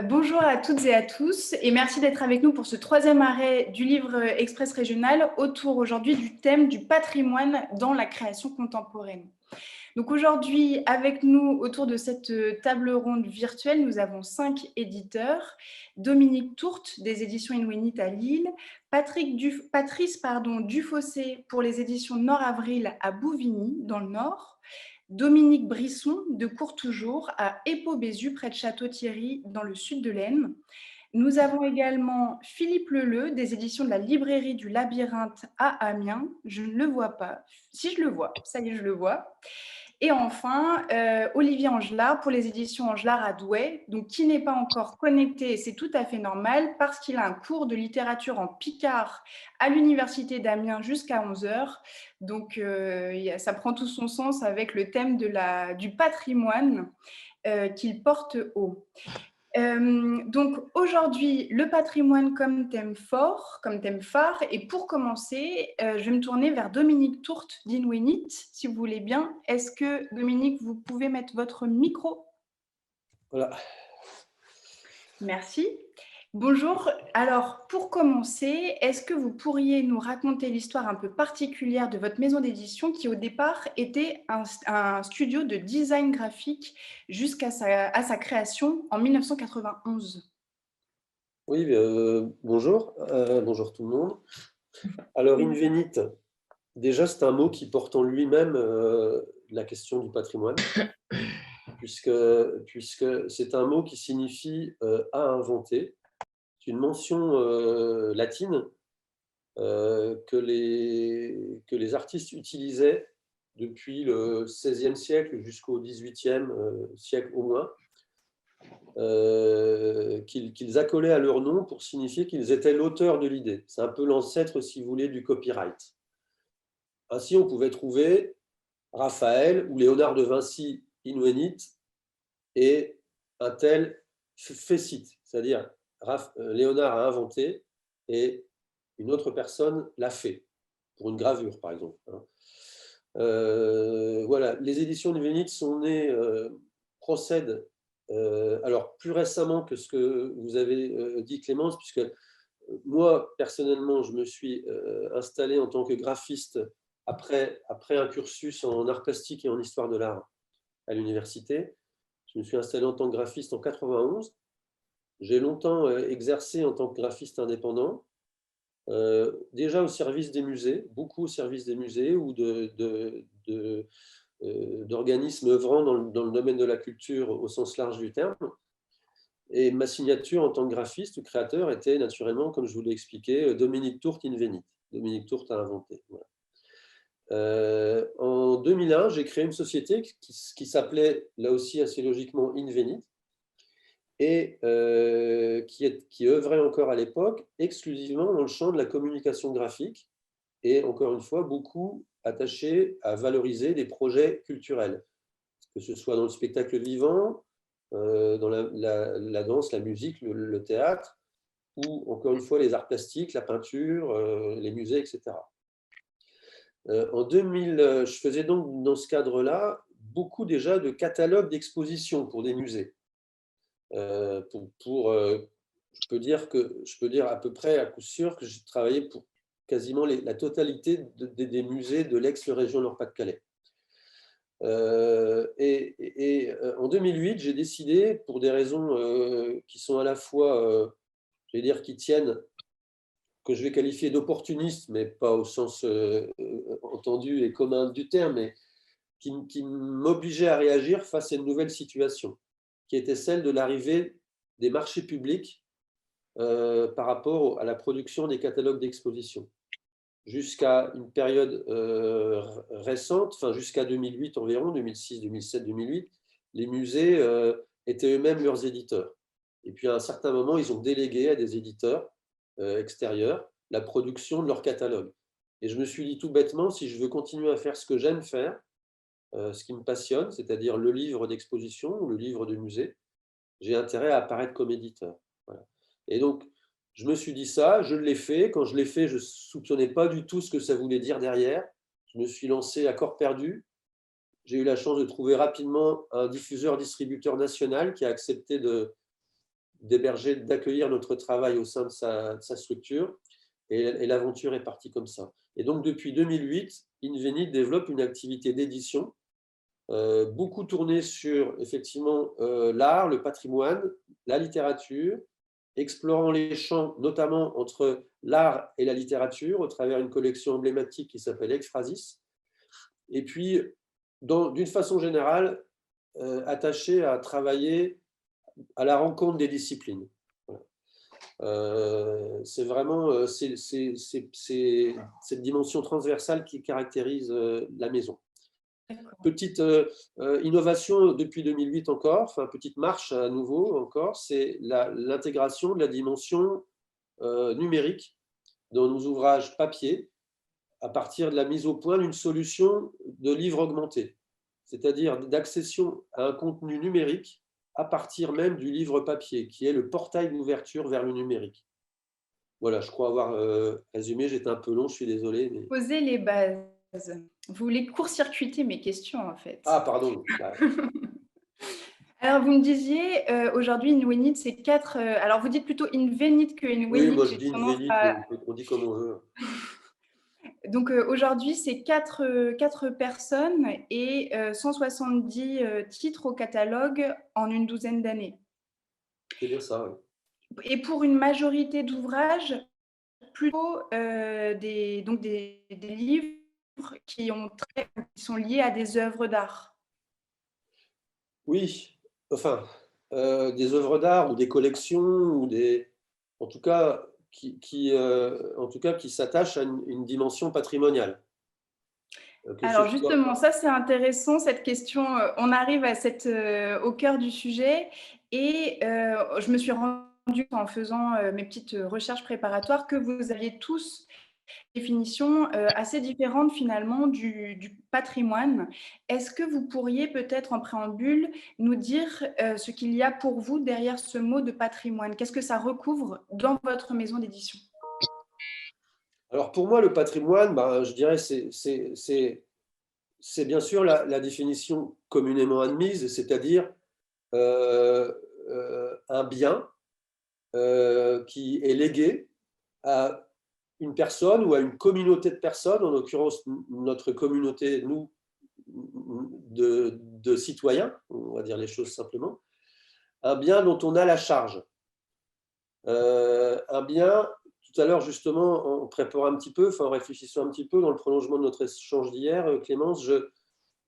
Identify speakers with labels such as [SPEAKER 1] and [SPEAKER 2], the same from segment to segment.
[SPEAKER 1] Bonjour à toutes et à tous et merci d'être avec nous pour ce troisième arrêt du livre Express Régional autour aujourd'hui du thème du patrimoine dans la création contemporaine. Donc aujourd'hui, avec nous autour de cette table ronde virtuelle, nous avons 5 éditeurs. Dominique Tourte des éditions Inouïnit à Lille, Patrice Dufossé pour les éditions Nord Avril à Bouvigny dans le Nord, Dominique Brisson de Courtoujours à Épau-Bézu près de Château-Thierry dans le sud de l'Aisne. Nous avons également Philippe Leleu des éditions de la librairie du Labyrinthe à Amiens. Je ne le vois pas. Si je le vois, ça y est, je le vois. Et enfin, Olivier Angelard pour les éditions Angelard à Douai, donc qui n'est pas encore connecté, c'est tout à fait normal, parce qu'il a un cours de littérature en picard à l'université d'Amiens jusqu'à 11 heures. Donc, ça prend tout son sens avec le thème du patrimoine qu'il porte haut. Donc aujourd'hui, le patrimoine comme thème fort, comme thème phare. Et pour commencer, je vais me tourner vers Dominique Tourte d'Inouïnit, si vous voulez bien. Est-ce que, Dominique, vous pouvez mettre votre micro?
[SPEAKER 2] Voilà.
[SPEAKER 1] Merci. Bonjour. Alors, pour commencer, est-ce que vous pourriez nous raconter l'histoire un peu particulière de votre maison d'édition qui, au départ, était un studio de design graphique jusqu'à sa création en 1991?
[SPEAKER 2] Oui, bonjour. Bonjour tout le monde. Alors, Invenit, déjà, c'est un mot qui porte en lui-même la question du patrimoine, puisque c'est un mot qui signifie à inventer. C'est une mention latine que les artistes utilisaient depuis le XVIe siècle jusqu'au XVIIIe siècle au moins. Qu'ils accolaient à leur nom pour signifier qu'ils étaient l'auteur de l'idée. C'est un peu l'ancêtre, si vous voulez, du copyright. Ainsi, on pouvait trouver Raphaël ou Léonard de Vinci Inouïnit et un tel fécite, c'est-à-dire Léonard a inventé et une autre personne l'a fait, pour une gravure par exemple. Voilà, les éditions Inouïnit sont nées, procèdent alors plus récemment que ce que vous avez dit Clémence, puisque moi personnellement je me suis installé en tant que graphiste après un cursus en art plastique et en histoire de l'art à l'université. Je me suis installé en tant que graphiste en 91. J'ai longtemps exercé en tant que graphiste indépendant, déjà au service des musées, beaucoup au service des musées ou d'organismes œuvrant dans le domaine de la culture au sens large du terme. Et ma signature en tant que graphiste ou créateur était naturellement, comme je vous l'ai expliqué, Dominique Tourte Invenit. Dominique Tourte a inventé. Voilà. En 2001, j'ai créé une société qui s'appelait, là aussi assez logiquement, Invenit, et qui œuvrait encore à l'époque exclusivement dans le champ de la communication graphique, et encore une fois, beaucoup attaché à valoriser des projets culturels, que ce soit dans le spectacle vivant, dans la danse, la musique, le théâtre, ou encore une fois les arts plastiques, la peinture, les musées, etc. En 2000, je faisais donc dans ce cadre-là beaucoup déjà de catalogues d'expositions pour des musées. Je peux dire à peu près à coup sûr que j'ai travaillé pour quasiment la totalité des musées de l'ex-région Nord-Pas-de-Calais. En 2008, j'ai décidé, pour des raisons qui sont à la fois, je vais dire, qui tiennent, que je vais qualifier d'opportunistes, mais pas au sens entendu et commun du terme, mais qui m'obligeaient à réagir face à une nouvelle situation, qui était celle de l'arrivée des marchés publics par rapport à la production des catalogues d'exposition. Jusqu'à une période récente, enfin jusqu'à 2008 environ, 2006, 2007, 2008, les musées étaient eux-mêmes leurs éditeurs. Et puis à un certain moment, ils ont délégué à des éditeurs extérieurs la production de leur catalogue. Et je me suis dit tout bêtement, si je veux continuer à faire ce que j'aime faire, ce qui me passionne, c'est-à-dire le livre d'exposition ou le livre de musée, j'ai intérêt à apparaître comme éditeur. Voilà. Et donc, je me suis dit ça, je l'ai fait. Quand je l'ai fait, je ne soupçonnais pas du tout ce que ça voulait dire derrière. Je me suis lancé à corps perdu. J'ai eu la chance de trouver rapidement un diffuseur-distributeur national qui a accepté d'héberger, d'accueillir notre travail au sein de sa structure. Et l'aventure est partie comme ça. Et donc, depuis 2008, Invenit développe une activité d'édition, beaucoup tournée sur, effectivement, l'art, le patrimoine, la littérature, explorant les champs, notamment entre l'art et la littérature, au travers d'une collection emblématique qui s'appelle Exphrasis. Et puis, d'une façon générale, attaché à travailler à la rencontre des disciplines. C'est vraiment cette dimension transversale qui caractérise la maison. Petite innovation depuis 2008 encore, enfin petite marche à nouveau encore, c'est l'intégration de la dimension numérique dans nos ouvrages papier à partir de la mise au point d'une solution de livre augmenté, c'est-à-dire d'accession à un contenu numérique à partir même du livre papier, qui est le portail d'ouverture vers le numérique. Voilà, je crois avoir résumé, j'étais un peu long, je suis désolé. Mais...
[SPEAKER 1] Poser les bases. Vous voulez court-circuiter mes questions, en fait.
[SPEAKER 2] Ah, pardon.
[SPEAKER 1] Alors, vous me disiez, aujourd'hui, Invenit, c'est 4... alors, vous dites plutôt Invenit que Invenit.
[SPEAKER 2] Oui, moi je dis Invenit, on dit comme on veut.
[SPEAKER 1] Donc, aujourd'hui, c'est 4 personnes et 170 titres au catalogue en une douzaine d'années.
[SPEAKER 2] C'est bien ça, oui.
[SPEAKER 1] Et pour une majorité d'ouvrages, plutôt des livres qui sont liés à des œuvres d'art.
[SPEAKER 2] Oui, enfin, des œuvres d'art ou des collections, ou en tout cas, qui s'attachent à une dimension patrimoniale.
[SPEAKER 1] Alors justement, ça c'est intéressant, cette question. On arrive au cœur du sujet et je me suis rendue en faisant mes petites recherches préparatoires que vous aviez tous une définition assez différente finalement du patrimoine. Est-ce que vous pourriez peut-être en préambule nous dire ce qu'il y a pour vous derrière ce mot de patrimoine? Qu'est-ce que ça recouvre dans votre maison d'édition?
[SPEAKER 2] Alors pour moi, le patrimoine, je dirais, c'est bien sûr la définition communément admise, c'est-à-dire un bien qui est légué à une personne ou à une communauté de personnes, en l'occurrence notre communauté, nous, de citoyens, on va dire les choses simplement, un bien dont on a la charge. Un bien, tout à l'heure justement, en préparant un petit peu, en réfléchissant un petit peu dans le prolongement de notre échange d'hier, Clémence,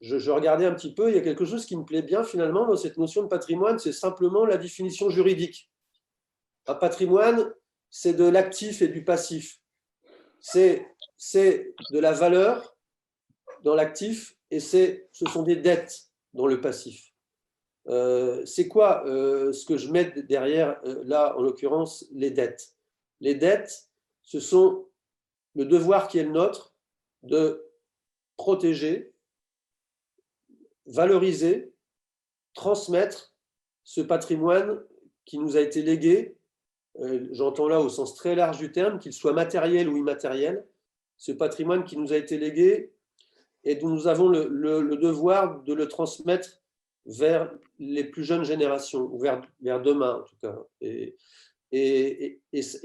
[SPEAKER 2] je regardais un petit peu, il y a quelque chose qui me plaît bien finalement dans cette notion de patrimoine, c'est simplement la définition juridique. Un patrimoine, c'est de l'actif et du passif. C'est de la valeur dans l'actif et ce sont des dettes dans le passif. C'est quoi ce que je mets derrière, là, en l'occurrence, les dettes? Les dettes, ce sont le devoir qui est le nôtre de protéger, valoriser, transmettre ce patrimoine qui nous a été légué. J'entends là au sens très large du terme, qu'il soit matériel ou immatériel, ce patrimoine qui nous a été légué et dont nous avons le devoir de le transmettre vers les plus jeunes générations, ou vers demain en tout cas. Et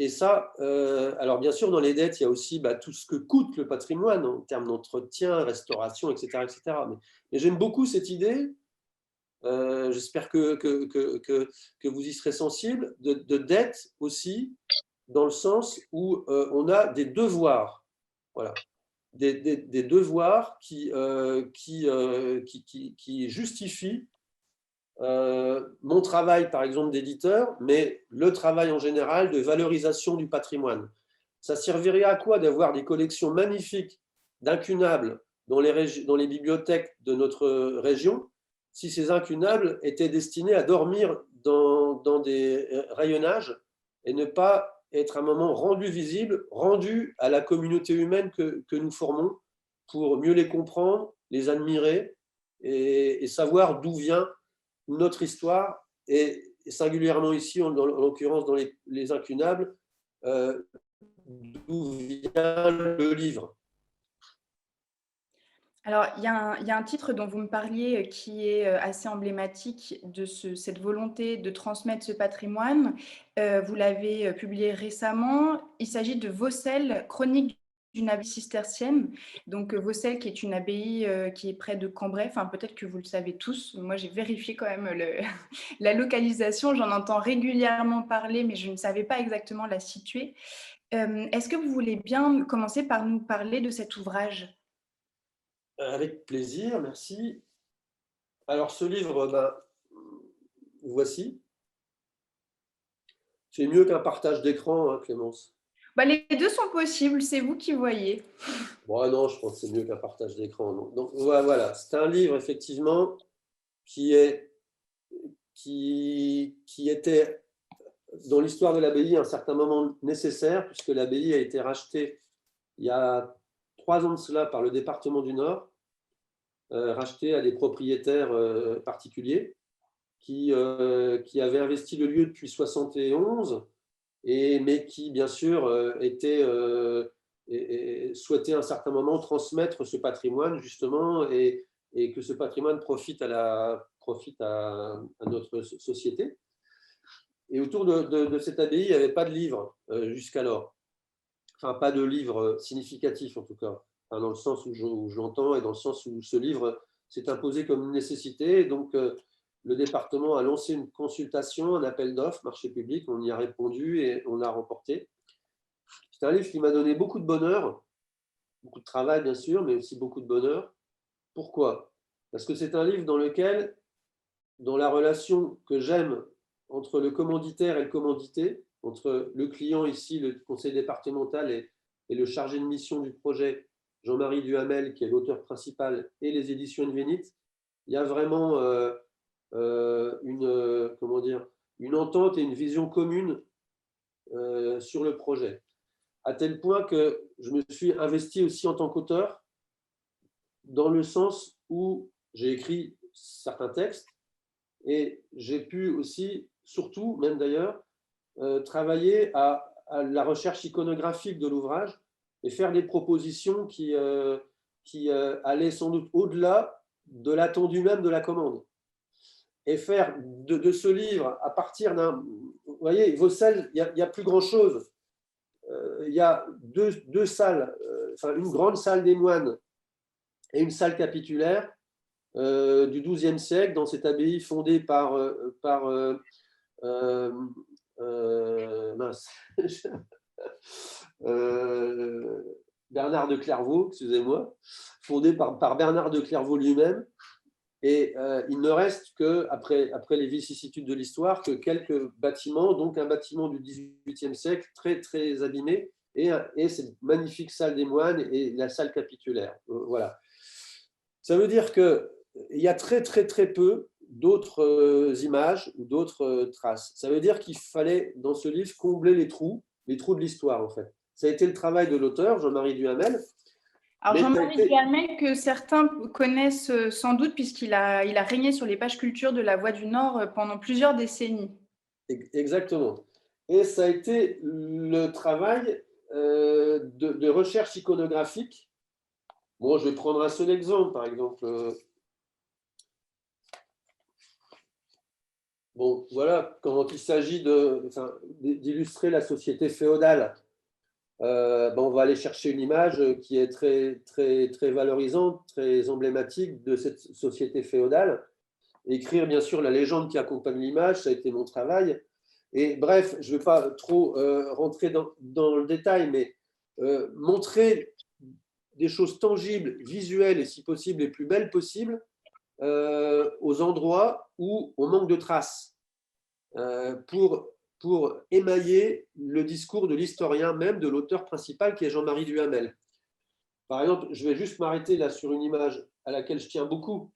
[SPEAKER 2] ça, alors bien sûr, dans les dettes, il y a aussi tout ce que coûte le patrimoine en termes d'entretien, restauration, etc. etc. Mais j'aime beaucoup cette idée. J'espère que vous y serez sensible, de dette aussi, dans le sens où on a des devoirs, voilà, des devoirs qui justifient mon travail, par exemple, d'éditeur, mais le travail en général de valorisation du patrimoine. Ça servirait à quoi d'avoir des collections magnifiques d'incunables dans les bibliothèques de notre région, si ces incunables étaient destinés à dormir dans des rayonnages et ne pas être à un moment rendus visibles, rendus à la communauté humaine que nous formons pour mieux les comprendre, les admirer et savoir d'où vient notre histoire et singulièrement ici, en l'occurrence dans les incunables, d'où vient le livre.
[SPEAKER 1] Alors, il y a un titre dont vous me parliez qui est assez emblématique de cette volonté de transmettre ce patrimoine. Vous l'avez publié récemment. Il s'agit de Vaucelles, chronique d'une abbaye cistercienne. Donc, Vaucelles, qui est une abbaye qui est près de Cambrai. Enfin, peut-être que vous le savez tous. Moi, j'ai vérifié quand même la localisation. J'en entends régulièrement parler, mais je ne savais pas exactement la situer. Est-ce que vous voulez bien commencer par nous parler de cet ouvrage?
[SPEAKER 2] Avec plaisir, merci. Alors ce livre, ben, voici. C'est mieux qu'un partage d'écran, hein, Clémence.
[SPEAKER 1] Bah, les 2 sont possibles, c'est vous qui voyez.
[SPEAKER 2] Bon, non, je pense que c'est mieux qu'un partage d'écran. Donc voilà, c'est un livre effectivement qui est qui était dans l'histoire de l'abbaye à un certain moment nécessaire, puisque l'abbaye a été rachetée il y a 3 ans de cela par le département du Nord, rachetée à des propriétaires particuliers qui avaient investi le lieu depuis 71, mais qui, bien sûr, souhaitaient à un certain moment transmettre ce patrimoine, justement, et que ce patrimoine profite à notre société. Et autour de cette abbaye, il n'y avait pas de livre jusqu'alors. Enfin, pas de livre significatif, en tout cas. Enfin, dans le sens où je l'entends et dans le sens où ce livre s'est imposé comme une nécessité. Donc, le département a lancé une consultation, un appel d'offres, marché public. On y a répondu et on l'a remporté. C'est un livre qui m'a donné beaucoup de bonheur, beaucoup de travail, bien sûr, mais aussi beaucoup de bonheur. Pourquoi? Parce que c'est un livre dans la relation que j'aime entre le commanditaire et le commandité, entre le client ici, le conseil départemental et le chargé de mission du projet, Jean-Marie Duhamel, qui est l'auteur principal, et les éditions Invenit, il y a vraiment comment dire, une entente et une vision commune sur le projet. À tel point que je me suis investi aussi en tant qu'auteur, dans le sens où j'ai écrit certains textes, et j'ai pu aussi, surtout, même d'ailleurs, travailler à la recherche iconographique de l'ouvrage et faire des propositions qui allaient sans doute au-delà de l'attendu même de la commande. Et faire de ce livre, à partir d'un... Vous voyez, Vaucelles, il n'y a plus grand-chose. Il y a deux salles, enfin une grande salle des moines et une salle capitulaire du XIIe siècle, dans cette abbaye fondée par mince, Bernard de Clairvaux, excusez-moi, fondée par Bernard de Clairvaux lui-même. Et il ne reste que, après les vicissitudes de l'histoire, que quelques bâtiments, donc un bâtiment du XVIIIe siècle très, très abîmé, et cette magnifique salle des moines et la salle capitulaire. Voilà. Ça veut dire qu'il y a très, très, très peu d'autres images ou d'autres traces. Ça veut dire qu'il fallait, dans ce livre, combler les trous de l'histoire, en fait. Ça a été le travail de l'auteur, Jean-Marie Duhamel.
[SPEAKER 1] Alors Jean-Marie Duhamel, que certains connaissent sans doute, puisqu'il a régné sur les pages culture de la Voix du Nord pendant plusieurs décennies.
[SPEAKER 2] Exactement. Et ça a été le travail de recherche iconographique. Bon, je vais prendre un seul exemple, par exemple. Bon, voilà, quand il s'agit d'illustrer la société féodale, on va aller chercher une image qui est très, très, très valorisante, très emblématique de cette société féodale. Écrire, bien sûr, la légende qui accompagne l'image, ça a été mon travail. Et bref, je ne vais pas trop rentrer dans le détail, mais montrer des choses tangibles, visuelles et si possible les plus belles possibles aux endroits où on manque de traces pour émailler le discours de l'historien même, de l'auteur principal qui est Jean-Marie Duhamel. Par exemple, je vais juste m'arrêter là sur une image à laquelle je tiens beaucoup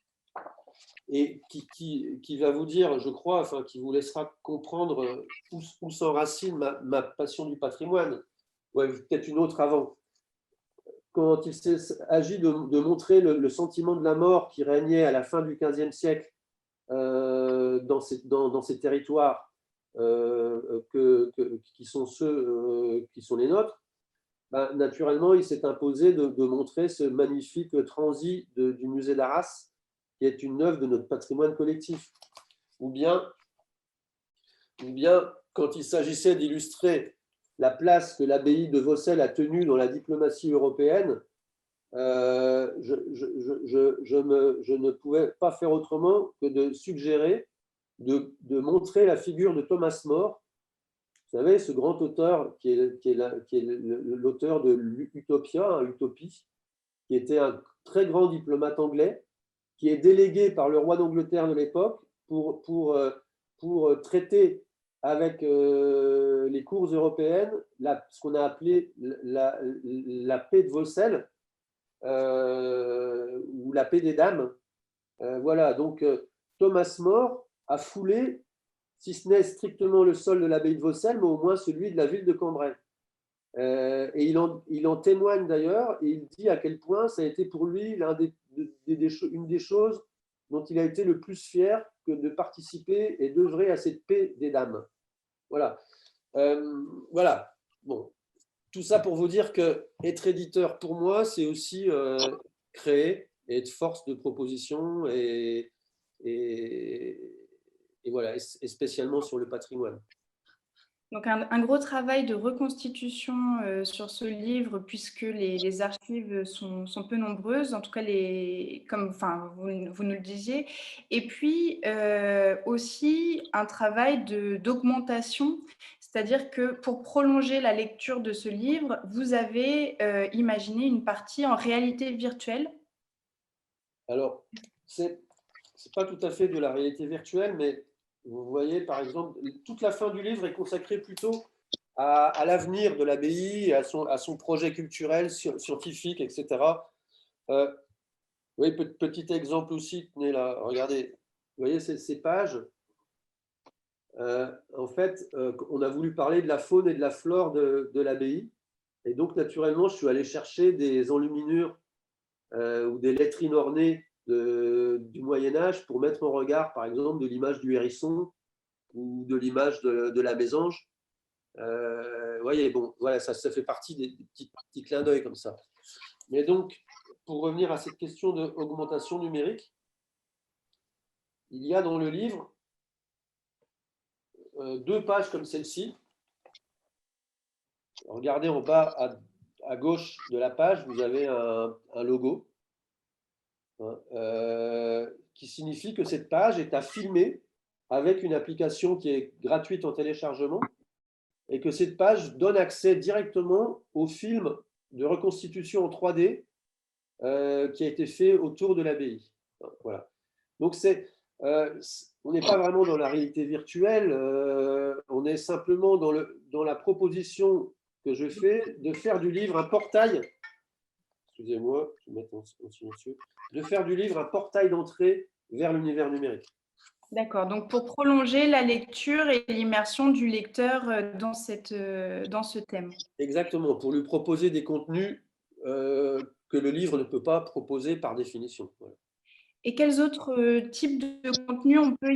[SPEAKER 2] et qui va vous dire, je crois, enfin, qui vous laissera comprendre où s'enracine ma passion du patrimoine. Ouais, peut-être une autre avant. Quand il s'agit de montrer le sentiment de la mort qui régnait à la fin du XVe siècle dans ces territoires qui sont ceux qui sont les nôtres, naturellement, il s'est imposé de montrer ce magnifique transit du musée d'Arras, qui est une œuvre de notre patrimoine collectif. Ou bien quand il s'agissait d'illustrer la place que l'abbaye de Vaucelles a tenue dans la diplomatie européenne, je ne pouvais pas faire autrement que de suggérer de montrer la figure de Thomas More. Vous savez, ce grand auteur qui est l'auteur de l'Utopia, Utopie, qui était un très grand diplomate anglais, qui est délégué par le roi d'Angleterre de l'époque pour traiter avec les cours européennes ce qu'on a appelé la paix de Vaucelles, ou la paix des dames. Voilà, donc Thomas More a foulé, si ce n'est strictement le sol de l'abbaye de Vaucelles, mais au moins celui de la ville de Cambrai. Et il en témoigne d'ailleurs, et il dit à quel point ça a été pour lui une des choses dont il a été le plus fier que de participer et d'œuvrer à cette paix des dames. Voilà. Voilà. Bon. Tout ça pour vous dire que être éditeur, pour moi, c'est aussi créer et être force de proposition et voilà, et spécialement sur le patrimoine.
[SPEAKER 1] Donc un gros travail de reconstitution sur ce livre, puisque les archives sont peu nombreuses, en tout cas comme vous nous le disiez. Et puis aussi un travail d'augmentation, c'est-à-dire que pour prolonger la lecture de ce livre, vous avez imaginé une partie en réalité virtuelle.
[SPEAKER 2] Alors, c'est pas tout à fait de la réalité virtuelle, mais vous voyez, par exemple, toute la fin du livre est consacrée plutôt à l'avenir de l'abbaye, à son projet culturel, scientifique, etc. Oui, petit exemple aussi, tenez là, regardez, vous voyez ces pages. En fait, on a voulu parler de la faune et de la flore de l'abbaye. Et donc, naturellement, je suis allé chercher des enluminures ou des lettrines ornées du Moyen-Âge pour mettre en regard, par exemple, de l'image du hérisson ou de l'image de la mésange. Vous voyez, bon, voilà, ça fait partie des petits clins d'œil comme ça. Mais donc, pour revenir à cette question d'augmentation numérique, il y a dans le livre 2 pages comme celle-ci. Regardez en bas à gauche de la page, vous avez un logo, hein, qui signifie que cette page est à filmer avec une application qui est gratuite en téléchargement et que cette page donne accès directement au film de reconstitution en 3D qui a été fait autour de l'abbaye. Voilà. Donc on n'est pas vraiment dans la réalité virtuelle, on est simplement dans la proposition que je fais de faire du livre un portail. Excusez-moi, je vais mettre en silencieux. De faire du livre un portail d'entrée vers l'univers numérique.
[SPEAKER 1] D'accord, donc pour prolonger la lecture et l'immersion du lecteur dans ce thème.
[SPEAKER 2] Exactement, pour lui proposer des contenus que le livre ne peut pas proposer par définition. Voilà.
[SPEAKER 1] Et quels autres types de contenus on peut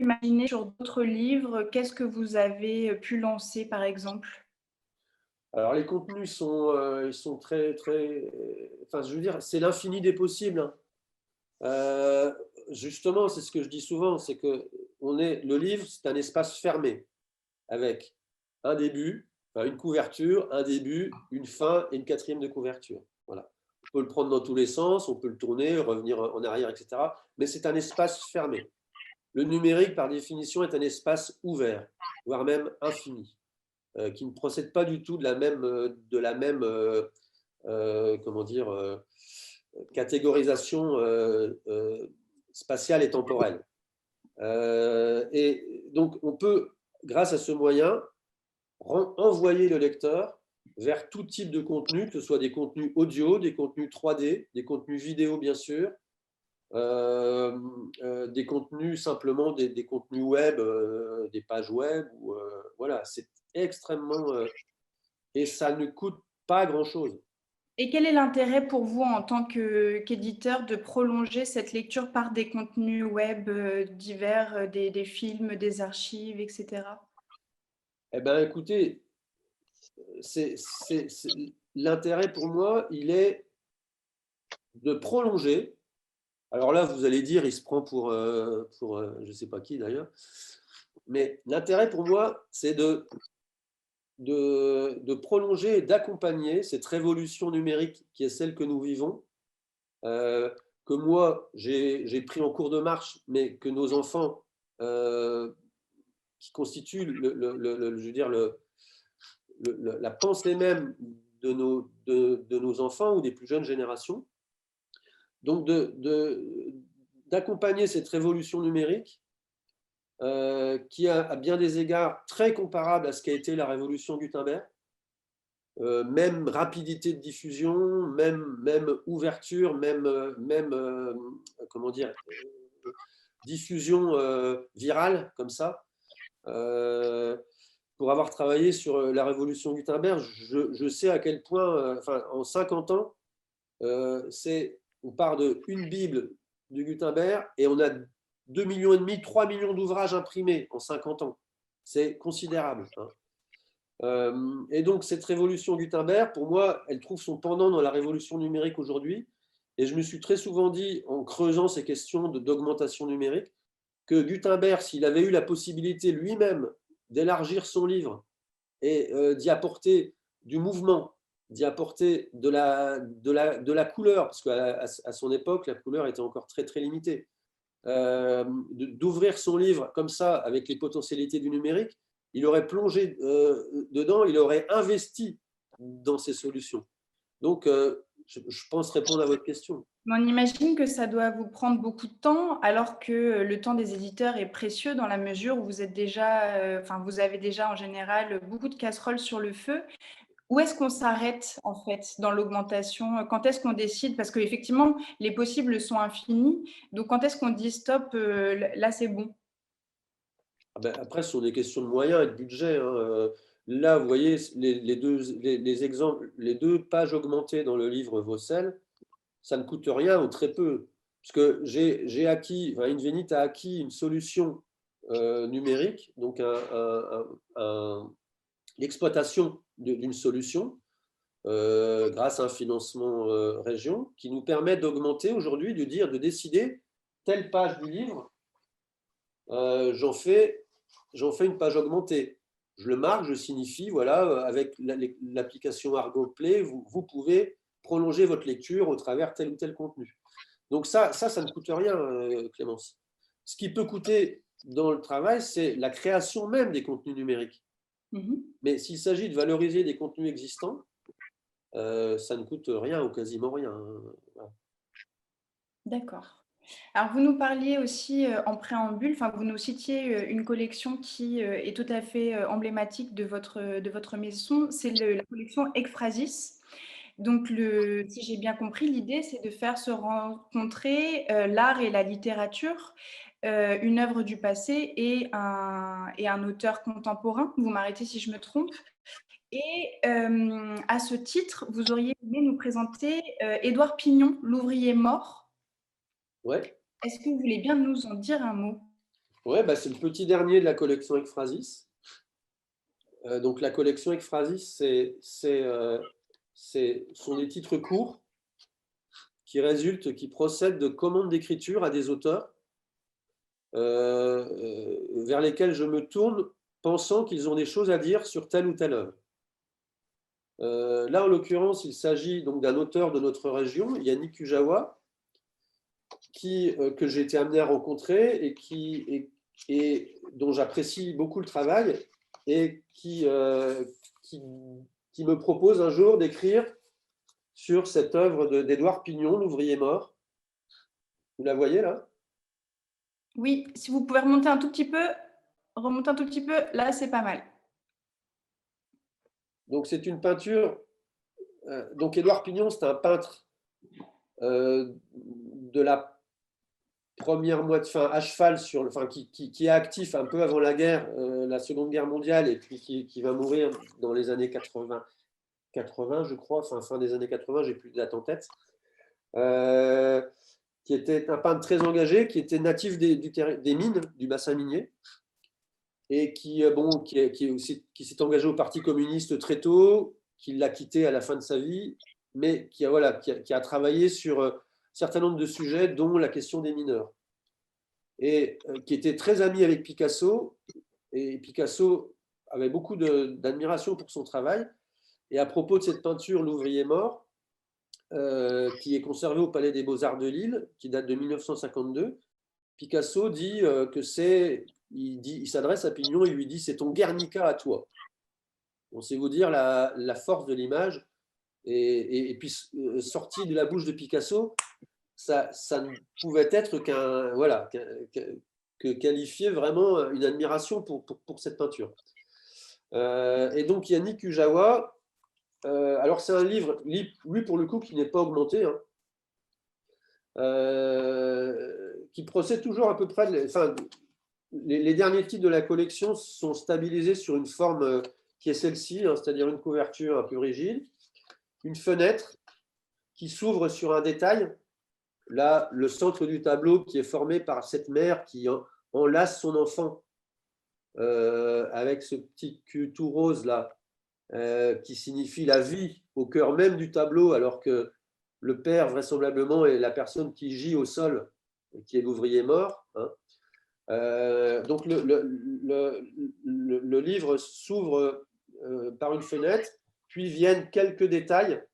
[SPEAKER 1] imaginer sur d'autres livres? Qu'est-ce que vous avez pu lancer, par exemple?
[SPEAKER 2] Alors, les contenus ils sont très, très… Enfin, je veux dire, c'est l'infini des possibles. Hein. Justement, c'est ce que je dis souvent, c'est que le livre, c'est un espace fermé, avec un début, enfin, une couverture, un début, une fin et une quatrième de couverture. Voilà. On peut le prendre dans tous les sens, on peut le tourner, revenir en arrière, etc. Mais c'est un espace fermé. Le numérique, par définition, est un espace ouvert, voire même infini, qui ne procède pas du tout de la même comment dire, catégorisation spatiale et temporelle. Et donc, on peut, grâce à ce moyen, envoyer le lecteur vers tout type de contenu, que ce soit des contenus audio, des contenus 3D, des contenus vidéo, bien sûr, des contenus simplement, des contenus web, des pages web. Voilà, c'est extrêmement… et ça ne coûte pas grand-chose.
[SPEAKER 1] Et quel est l'intérêt pour vous en tant qu'éditeur de prolonger cette lecture par des contenus web divers, des films, des archives, etc.?
[SPEAKER 2] Eh bien, écoutez, l'intérêt pour moi, il est de prolonger. Alors là, vous allez dire, il se prend pour je ne sais pas qui d'ailleurs. Mais l'intérêt pour moi, c'est de prolonger et d'accompagner cette révolution numérique qui est celle que nous vivons, que moi, j'ai pris en cours de marche, mais que nos enfants, qui constituent je veux dire, la pensée même de nos enfants ou des plus jeunes générations. Donc, d'accompagner cette révolution numérique qui a à bien des égards très comparable à ce qu'a été la révolution Gutenberg. Même rapidité de diffusion, même ouverture, même comment dire, diffusion virale comme ça. Pour avoir travaillé sur la révolution Gutenberg, je sais à quel point, en 50 ans, on part d'une Bible de Gutenberg et on a 2,5 millions, 3 millions d'ouvrages imprimés en 50 ans. C'est considérable. Et donc, cette révolution Gutenberg, pour moi, elle trouve son pendant dans la révolution numérique aujourd'hui. Et je me suis très souvent dit, en creusant ces questions d'augmentation numérique, que Gutenberg, s'il avait eu la possibilité lui-même d'élargir son livre et d'y apporter du mouvement, d'y apporter de la couleur, parce qu'à son époque, la couleur était encore très, très limitée, d'ouvrir son livre comme ça, avec les potentialités du numérique, il aurait plongé dedans, il aurait investi dans ces solutions. Donc, je pense répondre à votre question.
[SPEAKER 1] On imagine que ça doit vous prendre beaucoup de temps, alors que le temps des éditeurs est précieux dans la mesure où vous êtes déjà, vous avez déjà en général beaucoup de casseroles sur le feu. Où est-ce qu'on s'arrête en fait dans l'augmentation? Quand est-ce qu'on décide? Parce qu'effectivement, les possibles sont infinis. Donc, quand est-ce qu'on dit stop, là c'est bon?
[SPEAKER 2] Après, ce sont des questions de moyens et de budget. Là, vous voyez, les exemples, les 2 pages augmentées dans le livre Vaucel, ça ne coûte rien ou très peu. Parce que j'ai acquis, Invenit a acquis une solution numérique, donc l'exploitation d'une solution grâce à un financement région qui nous permet d'augmenter aujourd'hui, de décider telle page du livre, j'en fais une page augmentée. Je le marque, je signifie, voilà, avec l'application Argo Play, vous pouvez prolonger votre lecture au travers tel ou tel contenu. Donc ça ne coûte rien, Clémence. Ce qui peut coûter dans le travail, c'est la création même des contenus numériques. Mais s'il s'agit de valoriser des contenus existants, ça ne coûte rien ou quasiment rien. Voilà.
[SPEAKER 1] D'accord. Alors, vous nous parliez aussi en préambule, vous nous citiez une collection qui est tout à fait emblématique de votre maison, c'est la collection Ekphrasis. Donc, si j'ai bien compris, l'idée, c'est de faire se rencontrer l'art et la littérature, une œuvre du passé et un auteur contemporain. Vous m'arrêtez si je me trompe. Et à ce titre, vous auriez aimé nous présenter Édouard Pignon, l'ouvrier mort.
[SPEAKER 2] Ouais.
[SPEAKER 1] Est-ce que vous voulez bien nous en dire un mot?
[SPEAKER 2] Ouais, c'est le petit dernier de la collection Ekphrasis. Donc la collection Ekphrasis, sont des titres courts qui procèdent de commandes d'écriture à des auteurs vers lesquels je me tourne pensant qu'ils ont des choses à dire sur telle ou telle œuvre. Là, en l'occurrence, il s'agit donc d'un auteur de notre région, Yannick Kujawa, que j'ai été amené à rencontrer et dont j'apprécie beaucoup le travail et qui me propose un jour d'écrire sur cette œuvre d'Édouard Pignon, l'ouvrier mort. Vous la voyez là?
[SPEAKER 1] Oui, si vous pouvez remonter un tout petit peu, là c'est pas mal.
[SPEAKER 2] Donc c'est une peinture. Donc Édouard Pignon, c'est un peintre de la première moitié, à cheval qui est actif un peu avant la guerre, la Seconde Guerre mondiale, et puis qui va mourir dans les années 80, je crois, fin des années 80, j'ai plus de date en tête. Qui était un peintre très engagé, qui était natif des mines, du bassin minier, et qui s'est engagé au Parti communiste très tôt, qui l'a quitté à la fin de sa vie, mais qui a travaillé sur un certain nombre de sujets, dont la question des mineurs. Et qui était très ami avec Picasso. Et Picasso avait beaucoup d'admiration pour son travail. Et à propos de cette peinture, L'ouvrier mort, qui est conservée au Palais des Beaux-Arts de Lille, qui date de 1952, Picasso dit que il s'adresse à Pignon, il lui dit: c'est ton Guernica à toi. On sait vous dire la force de l'image. Et puis, sorti de la bouche de Picasso, ça ne pouvait être que qualifier vraiment une admiration pour cette peinture. Et donc Yannick Kujawa, alors c'est un livre, lui pour le coup, qui n'est pas augmenté, hein, qui procède toujours à peu près, les derniers titres de la collection sont stabilisés sur une forme qui est celle-ci, hein, c'est-à-dire une couverture un peu rigide, une fenêtre qui s'ouvre sur un détail. Là, le centre du tableau qui est formé par cette mère qui enlace son enfant avec ce petit cul tout rose là, qui signifie la vie au cœur même du tableau, alors que le père vraisemblablement est la personne qui gît au sol, qui est l'ouvrier mort, hein. Donc le livre s'ouvre par une fenêtre, puis viennent quelques détails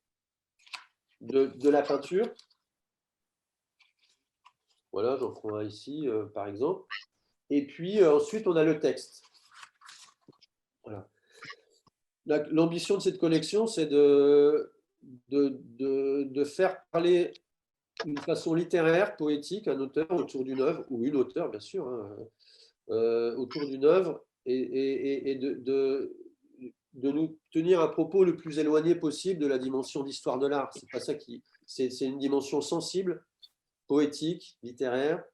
[SPEAKER 2] de la peinture. Voilà, j'en prends un ici, par exemple. Et puis ensuite, on a le texte. Voilà. L'ambition de cette collection, c'est de faire parler d'une façon littéraire, poétique, un auteur autour d'une œuvre, ou une auteure, bien sûr, hein, autour d'une œuvre, et de nous tenir un propos le plus éloigné possible de la dimension d'histoire de l'art. C'est pas ça c'est une dimension sensible, poétique, littéraire,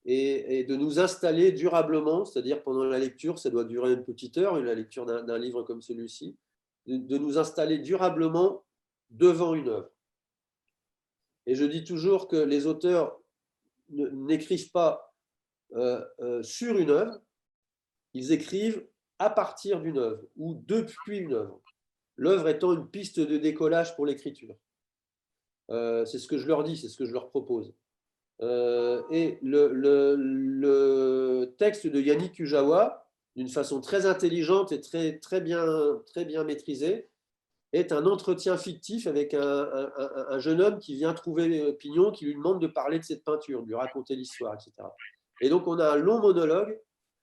[SPEAKER 2] et de nous installer durablement, c'est-à-dire pendant la lecture, ça doit durer une petite heure, la lecture d'un livre comme celui-ci, de nous installer durablement devant une œuvre. Et je dis toujours que les auteurs n'écrivent pas sur une œuvre, ils écrivent à partir d'une œuvre ou depuis une œuvre, l'œuvre étant une piste de décollage pour l'écriture. C'est ce que je leur dis, c'est ce que je leur propose. Et le texte de Yannick Kujawa, d'une façon très intelligente et très bien maîtrisée, est un entretien fictif avec un jeune homme qui vient trouver Pignon, qui lui demande de parler de cette peinture, de lui raconter l'histoire, etc. Et donc on a un long monologue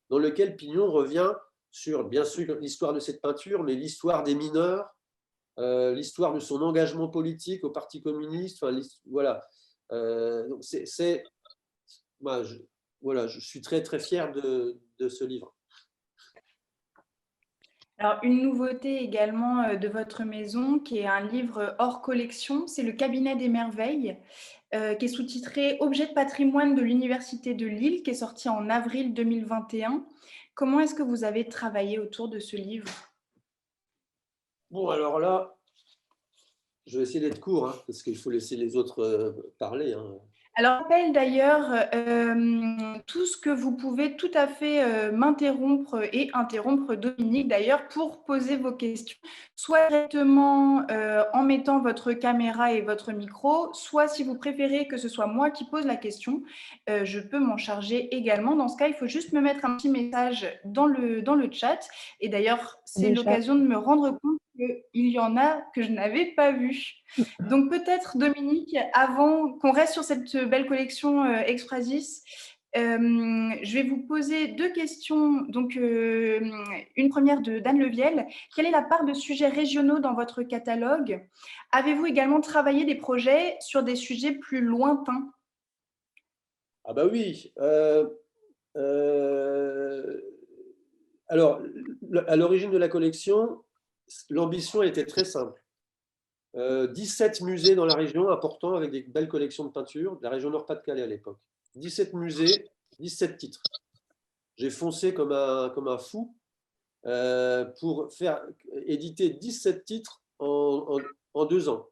[SPEAKER 2] dans lequel Pignon revient sur, bien sûr, l'histoire de cette peinture, mais l'histoire des mineurs, l'histoire de son engagement politique au Parti communiste, enfin, voilà. Donc je suis très fier de ce livre.
[SPEAKER 1] Alors, une nouveauté également de votre maison, qui est un livre hors collection, c'est Le Cabinet des Merveilles, qui est sous-titré Objets de patrimoine de l'Université de Lille, qui est sorti en avril 2021. Comment est-ce que vous avez travaillé autour de ce livre?
[SPEAKER 2] Bon, alors là, je vais essayer d'être court, hein, parce qu'il faut laisser les autres parler, hein.
[SPEAKER 1] Alors, je rappelle d'ailleurs tout ce que vous pouvez tout à fait m'interrompre et interrompre Dominique d'ailleurs pour poser vos questions, soit directement en mettant votre caméra et votre micro, soit si vous préférez que ce soit moi qui pose la question, je peux m'en charger également. Dans ce cas, il faut juste me mettre un petit message dans le chat. Et d'ailleurs, c'est l'occasion de me rendre compte qu'il y en a que je n'avais pas vu. Donc peut-être, Dominique, avant qu'on reste sur cette belle collection Exphrasis, je vais vous poser deux questions. Donc, une première de d'Anne Leviel. Quelle est la part de sujets régionaux dans votre catalogue? Avez-vous également travaillé des projets sur des sujets plus lointains?
[SPEAKER 2] Ah bah oui. Alors, à l'origine de la collection, l'ambition était très simple. 17 musées dans la région importants avec des belles collections de peintures, de la région Nord-Pas-de-Calais à l'époque. 17 musées, 17 titres. J'ai foncé comme un fou pour faire éditer 17 titres en 2 ans.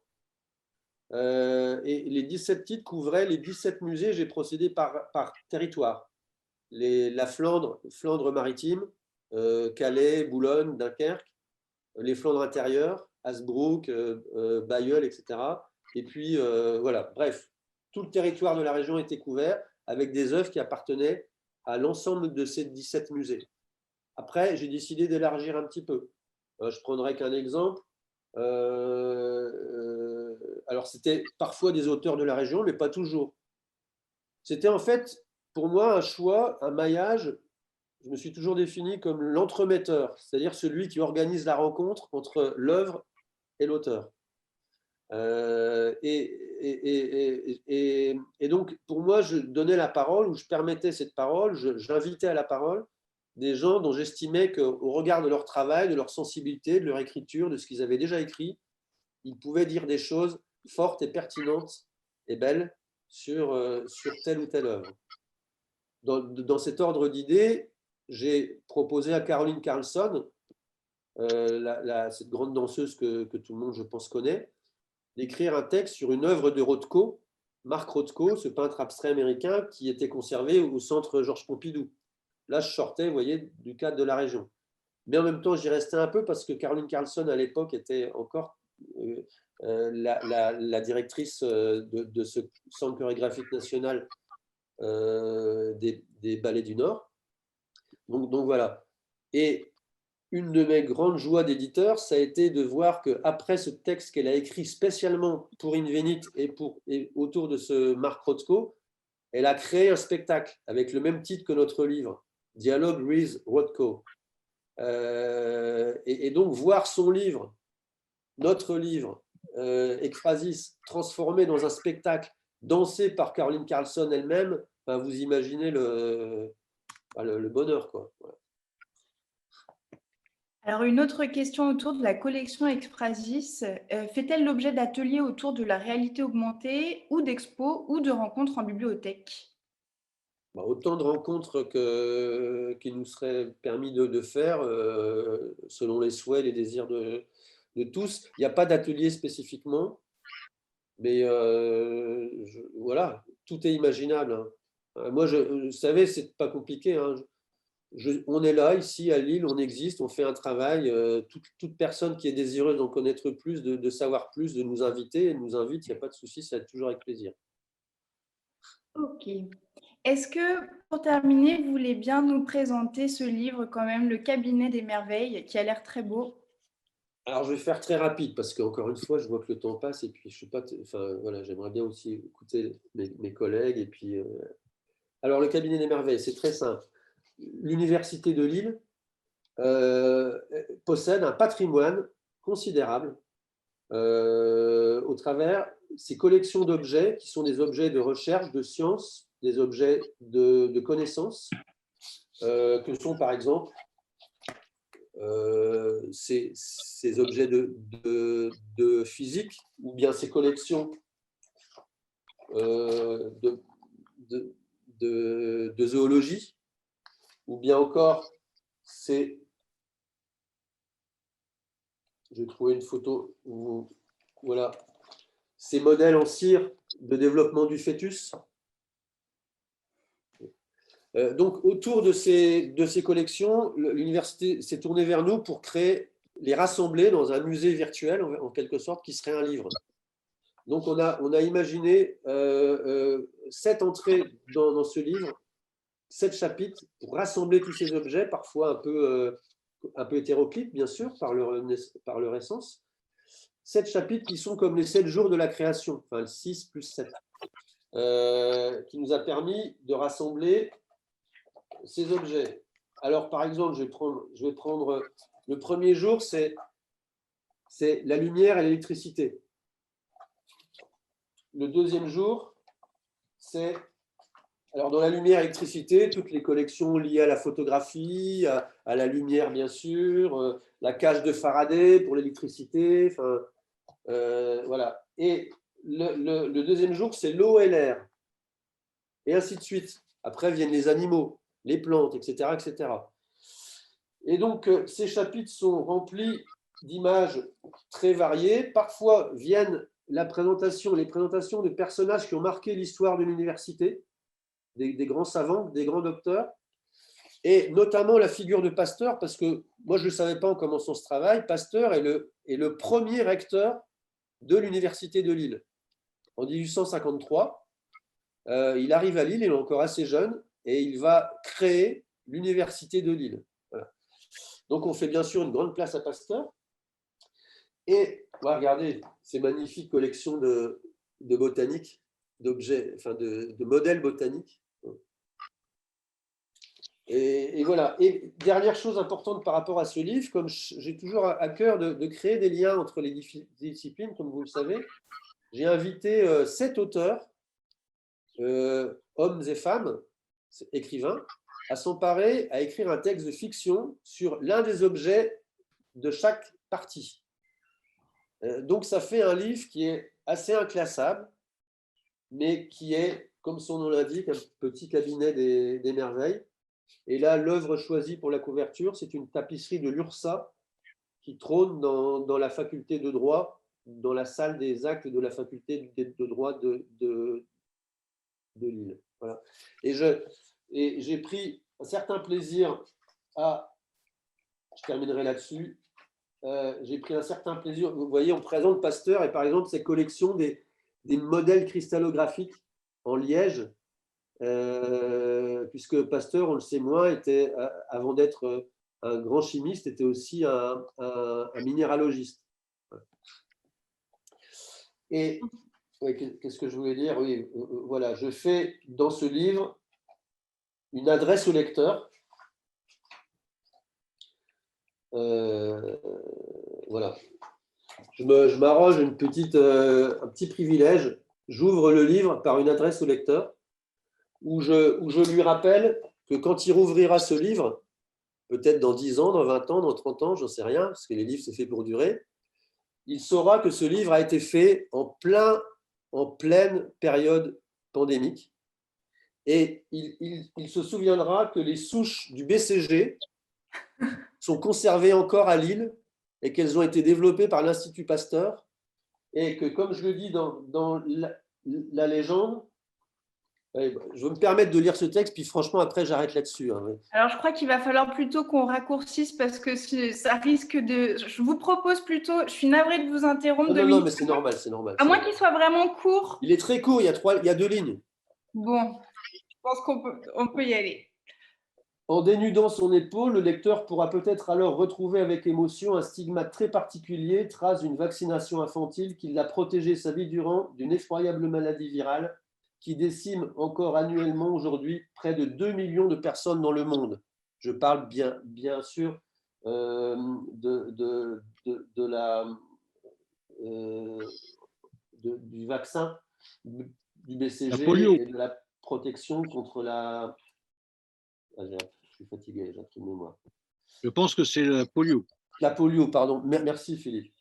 [SPEAKER 2] Et les 17 titres couvraient les 17 musées. J'ai procédé par territoire. La Flandre maritime, Calais, Boulogne, Dunkerque, les Flandres intérieures, Hasbrook, Bailleul, etc. Et puis, voilà, bref, tout le territoire de la région était couvert avec des œuvres qui appartenaient à l'ensemble de ces 17 musées. Après, j'ai décidé d'élargir un petit peu. Je prendrai qu'un exemple. Alors, c'était parfois des auteurs de la région, mais pas toujours. C'était en fait, pour moi, un choix, un maillage. Je me suis toujours défini comme l'entremetteur, c'est-à-dire celui qui organise la rencontre entre l'œuvre et l'auteur. Et donc, pour moi, je donnais la parole, ou je permettais cette parole, j'invitais à la parole des gens dont j'estimais qu'au regard de leur travail, de leur sensibilité, de leur écriture, de ce qu'ils avaient déjà écrit, ils pouvaient dire des choses fortes et pertinentes et belles sur telle ou telle œuvre. Dans cet ordre d'idées, j'ai proposé à Caroline Carlson, cette grande danseuse que tout le monde, je pense, connaît, d'écrire un texte sur une œuvre de Rothko, Marc Rothko, ce peintre abstrait américain qui était conservé au centre Georges Pompidou. Là, je sortais, vous voyez, du cadre de la région. Mais en même temps, j'y restais un peu parce que Caroline Carlson, à l'époque, était encore la directrice de ce centre chorégraphique national des Ballets du Nord. Donc voilà. Et une de mes grandes joies d'éditeur, ça a été de voir qu'après ce texte qu'elle a écrit spécialement pour Invenitt et autour de ce Marc Rothko, elle a créé un spectacle avec le même titre que notre livre, Dialogue with Rothko. Et donc voir son livre, notre livre, Ekphrasis, transformé dans un spectacle dansé par Caroline Carlson elle-même, enfin, vous imaginez le bonheur, quoi. Voilà.
[SPEAKER 1] Alors, une autre question autour de la collection Ekphrasis. Fait-elle l'objet d'ateliers autour de la réalité augmentée ou d'expos ou de rencontres en bibliothèque?
[SPEAKER 2] Autant de rencontres qu'il nous serait permis de faire selon les souhaits, les désirs de tous. Il n'y a pas d'atelier spécifiquement, mais voilà, tout est imaginable. Hein. Moi, vous savez, c'est pas compliqué. Hein. On est là, ici, à Lille, on existe, on fait un travail. Toute personne qui est désireuse d'en connaître plus, de savoir plus, de nous inviter, elle nous invite, il n'y a pas de souci, ça va être toujours avec plaisir.
[SPEAKER 1] Ok. Est-ce que, pour terminer, vous voulez bien nous présenter ce livre quand même, Le Cabinet des Merveilles, qui a l'air très beau?
[SPEAKER 2] Alors, je vais faire très rapide parce qu'encore une fois, je vois que le temps passe et puis je suis pas. Enfin, voilà, j'aimerais bien aussi écouter mes collègues. Et puis, alors, le Cabinet des Merveilles, c'est très simple. L'Université de Lille possède un patrimoine considérable au travers ces collections d'objets qui sont des objets de recherche, de science, des objets de connaissances, que sont par exemple ces objets de physique ou bien ces collections de zoologie ou bien encore j'ai trouvé une photo où voilà ces modèles en cire de développement du fœtus. Donc, autour de ces collections, l'université s'est tournée vers nous pour les rassembler dans un musée virtuel, en quelque sorte, qui serait un livre. Donc, on a imaginé 7 entrées dans ce livre, 7 chapitres, pour rassembler tous ces objets, parfois un peu hétéroclites, bien sûr, par leur essence. 7 chapitres qui sont comme les 7 jours de la création, enfin, le 6 plus 7, qui nous a permis de rassembler ces objets. Alors, par exemple, je vais prendre le premier jour, c'est la lumière et l'électricité. Le deuxième jour, c'est, alors dans la lumière et l'électricité, toutes les collections liées à la photographie, à la lumière, bien sûr, la cage de Faraday pour l'électricité, enfin, voilà. Et le deuxième jour, c'est l'eau et l'air. Et ainsi de suite. Après viennent les animaux, les plantes, etc., etc. Et donc, ces chapitres sont remplis d'images très variées. Parfois viennent les présentations de personnages qui ont marqué l'histoire de l'université, des grands savants, des grands docteurs. et notamment la figure de Pasteur, parce que moi, je ne savais pas en commençant ce travail, Pasteur est le premier recteur de l'Université de Lille. En 1853, il arrive à Lille, il est encore assez jeune, et il va créer l'Université de Lille. Voilà. Donc, on fait bien sûr une grande place à Pasteur. Et regardez ces magnifiques collections de botanique, d'objets, enfin de modèles botaniques. Et voilà. Et dernière chose importante par rapport à ce livre, comme j'ai toujours à cœur de créer des liens entre les disciplines, comme vous le savez, j'ai invité 7 auteurs, hommes et femmes, écrivains, à s'emparer, à écrire un texte de fiction sur l'un des objets de chaque partie. Donc, ça fait un livre qui est assez inclassable, mais qui est, comme son nom l'indique, un petit cabinet des merveilles. Et là, l'œuvre choisie pour la couverture, c'est une tapisserie de l'URSSA qui trône dans la faculté de droit, dans la salle des actes de la faculté de droit de Lille. Voilà. Et j'ai pris un certain plaisir à, je terminerai là-dessus, j'ai pris un certain plaisir. Vous voyez, on présente Pasteur et par exemple ses collections des modèles cristallographiques en liège, puisque Pasteur, on le sait moins, était, avant d'être un grand chimiste, était aussi un minéralogiste. Et qu'est-ce que je voulais dire? Oui, voilà, je fais dans ce livre une adresse au lecteur. Voilà. Je m'arroge un petit privilège. J'ouvre le livre par une adresse au lecteur où je lui rappelle que quand il rouvrira ce livre, peut-être dans 10 ans, dans 20 ans, dans 30 ans, j'en sais rien, parce que les livres, c'est fait pour durer, il saura que ce livre a été fait en pleine période pandémique. Et il se souviendra que les souches du BCG sont conservées encore à Lille et qu'elles ont été développées par l'Institut Pasteur. Et que, comme je le dis dans la légende, je vais me permettre de lire ce texte, puis franchement, après, j'arrête là-dessus. Hein.
[SPEAKER 1] Alors, je crois qu'il va falloir plutôt qu'on raccourcisse parce que ça risque de… Je vous propose plutôt… Je suis navrée de vous interrompre,
[SPEAKER 2] Non,
[SPEAKER 1] Dominique.
[SPEAKER 2] non, mais c'est normal, c'est normal.
[SPEAKER 1] À moins qu'il soit vraiment court.
[SPEAKER 2] Il est très court, il y a 2 lignes.
[SPEAKER 1] Bon, je pense qu'on peut y aller.
[SPEAKER 2] En dénudant son épaule, le lecteur pourra peut-être alors retrouver avec émotion un stigmate très particulier, trace d'une vaccination infantile qui l'a protégé sa vie durant d'une effroyable maladie virale qui décime encore annuellement aujourd'hui près de 2 millions de personnes dans le monde. Je parle bien sûr du vaccin du BCG et de la protection contre la… Je suis fatigué, j'ai un trou de mémoire.
[SPEAKER 3] Je pense que c'est la polio.
[SPEAKER 2] La polio, pardon. Merci Philippe.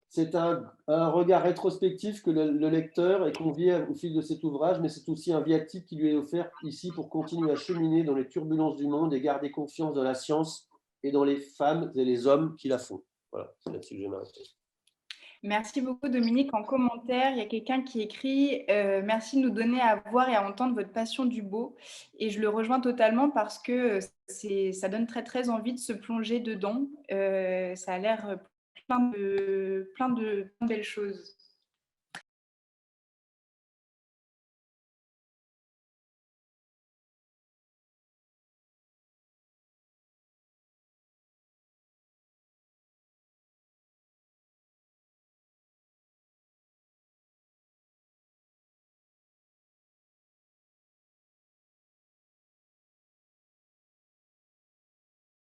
[SPEAKER 2] C'est un regard rétrospectif que le lecteur est convié au fil de cet ouvrage, mais c'est aussi un viatique qui lui est offert ici pour continuer à cheminer dans les turbulences du monde et garder confiance dans la science et dans les femmes et les hommes qui la font. Voilà, c'est là-dessus que je vais m'arrêter.
[SPEAKER 1] Merci beaucoup, Dominique. En commentaire, il y a quelqu'un qui écrit « Merci de nous donner à voir et à entendre votre passion du beau ». Et je le rejoins totalement parce que ça donne très, très envie de se plonger dedans. Ça a l'air plein de belles choses.